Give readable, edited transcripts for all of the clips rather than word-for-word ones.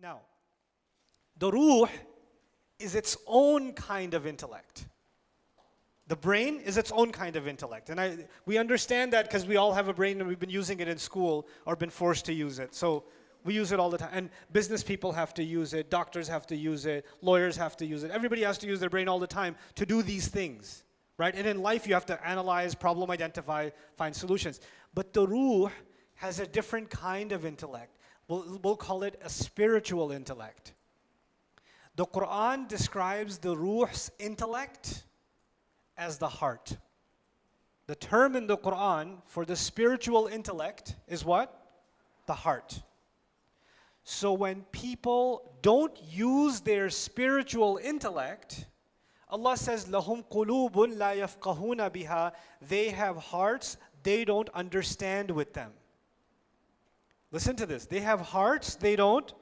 Now, the ruh is its own kind of intellect. The brain is its own kind of intellect. And we understand that because we all have a brain and we've been using it in school or been forced to use it. So we use it all the time. And business people have to use it, doctors have to use it, lawyers have to use it. Everybody has to use their brain all the time to do these things, right? And in life you have to analyze, problem identify, find solutions. But the ruh has a different kind of intellect. We'll call it a spiritual intellect. The Quran describes the ruh's intellect as the heart. The term in the Quran for the spiritual intellect is what? The heart. So when people don't use their spiritual intellect, Allah says, لَهُمْ قُلُوبٌ لَا يَفْقَهُونَ بِهَا. They have hearts they don't understand with them. Listen to this. They have hearts they don't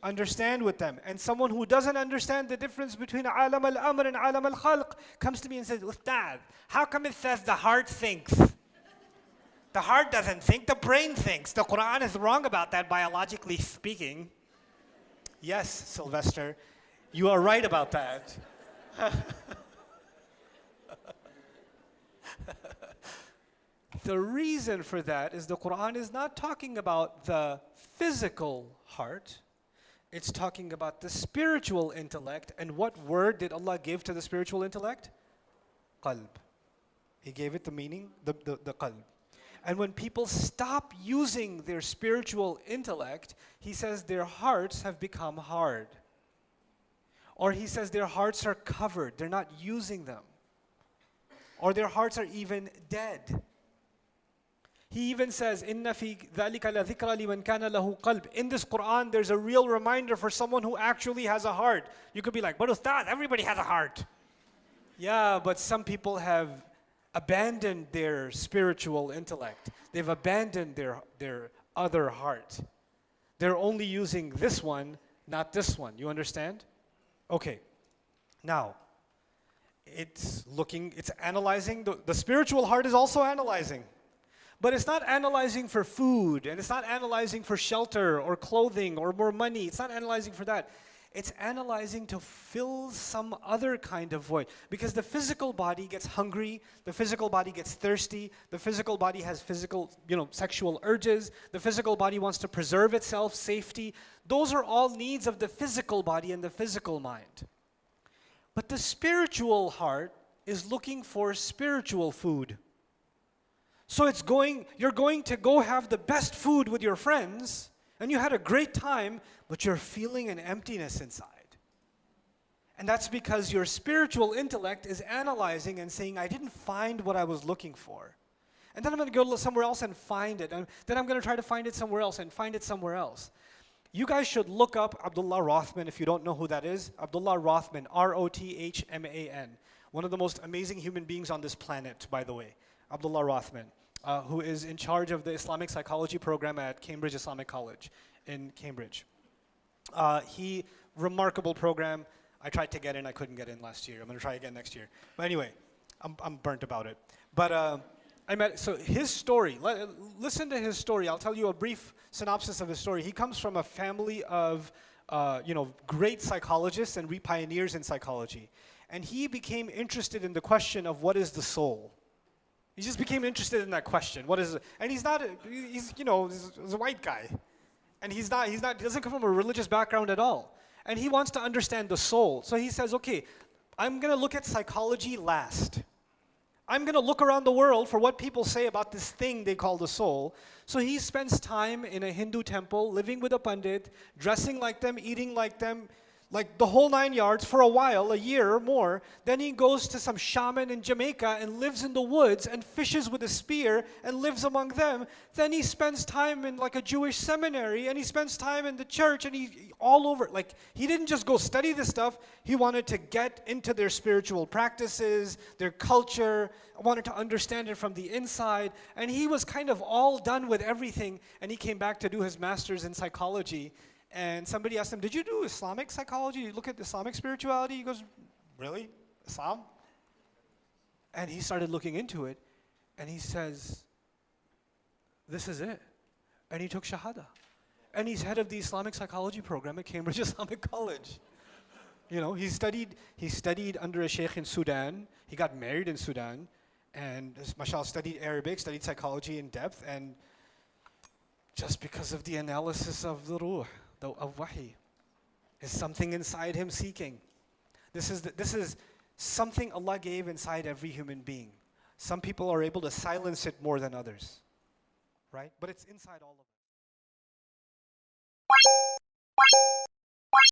understand with them. And someone who doesn't understand the difference between alam al-amr and alam al-khalq comes to me and says, Ustad, how come it says the heart thinks? The heart doesn't think, the brain thinks. The Quran is wrong about that, biologically speaking. Yes, Sylvester, you are right about that. The reason for that is the Quran is not talking about the physical heart. It's talking about the spiritual intellect. And what word did Allah give to the spiritual intellect? Qalb. He gave it the meaning, the qalb. And when people stop using their spiritual intellect, He says their hearts have become hard. Or He says their hearts are covered, they're not using them. Or their hearts are even dead. He even says, إِنَّ فِي ذَلِكَ لَذِكْرَ لِمَنْ كَانَ لَهُ قَلْبٌ. In this Quran, there's a real reminder for someone who actually has a heart. You could be like, but Ustad, everybody has a heart. Yeah, but some people have abandoned their spiritual intellect. They've abandoned their other heart. They're only using this one, not this one. You understand? Okay. Now, it's analyzing. The spiritual heart is also analyzing. But it's not analyzing for food, and it's not analyzing for shelter or clothing or more money. It's not analyzing for that. It's analyzing to fill some other kind of void. Because the physical body gets hungry, the physical body gets thirsty, the physical body has physical, sexual urges, the physical body wants to preserve itself, safety. Those are all needs of the physical body and the physical mind. But the spiritual heart is looking for spiritual food. So you're going to go have the best food with your friends, and you had a great time, but you're feeling an emptiness inside. And that's because your spiritual intellect is analyzing and saying, I didn't find what I was looking for. And then I'm going to go somewhere else and find it. And then I'm going to try to find it somewhere else and find it somewhere else. You guys should look up Abdullah Rothman if you don't know who that is. Abdullah Rothman, R-O-T-H-M-A-N. One of the most amazing human beings on this planet, by the way. Abdullah Rothman, who is in charge of the Islamic psychology program at Cambridge Islamic College in Cambridge. Remarkable program. I tried to get in, I couldn't get in last year. I'm going to try again next year. But anyway, I'm burnt about it. But so his story, listen to his story. I'll tell you a brief synopsis of his story. He comes from a family of great psychologists and pioneers in psychology. And he became interested in the question of what is the soul. He just became interested in that question. What is it? And he's a white guy. And he doesn't come from a religious background at all. And he wants to understand the soul. So he says, okay, I'm going to look at psychology last. I'm going to look around the world for what people say about this thing they call the soul. So he spends time in a Hindu temple, living with a pandit, dressing like them, eating like them, like the whole 9 yards for a while, a year or more. Then he goes to some shaman in Jamaica and lives in the woods and fishes with a spear and lives among them. Then he spends time in like a Jewish seminary, and he spends time in the church, and he all over. Like, he didn't just go study this stuff. He wanted to get into their spiritual practices, their culture, wanted to understand it from the inside. And he was kind of all done with everything, and he came back to do his master's in psychology. And somebody asked him, did you do Islamic psychology? You look at Islamic spirituality? He goes, really? Islam? And he started looking into it, and he says, this is it. And he took Shahada. And he's head of the Islamic psychology program at Cambridge Islamic College. You know, he studied under a sheikh in Sudan. He got married in Sudan, and mashallah studied Arabic, studied psychology in depth, and just because of the analysis of the ruh, of wahi, is something inside him seeking. This is something Allah gave inside every human being. Some people are able to silence it more than others, right? But it's inside all of us.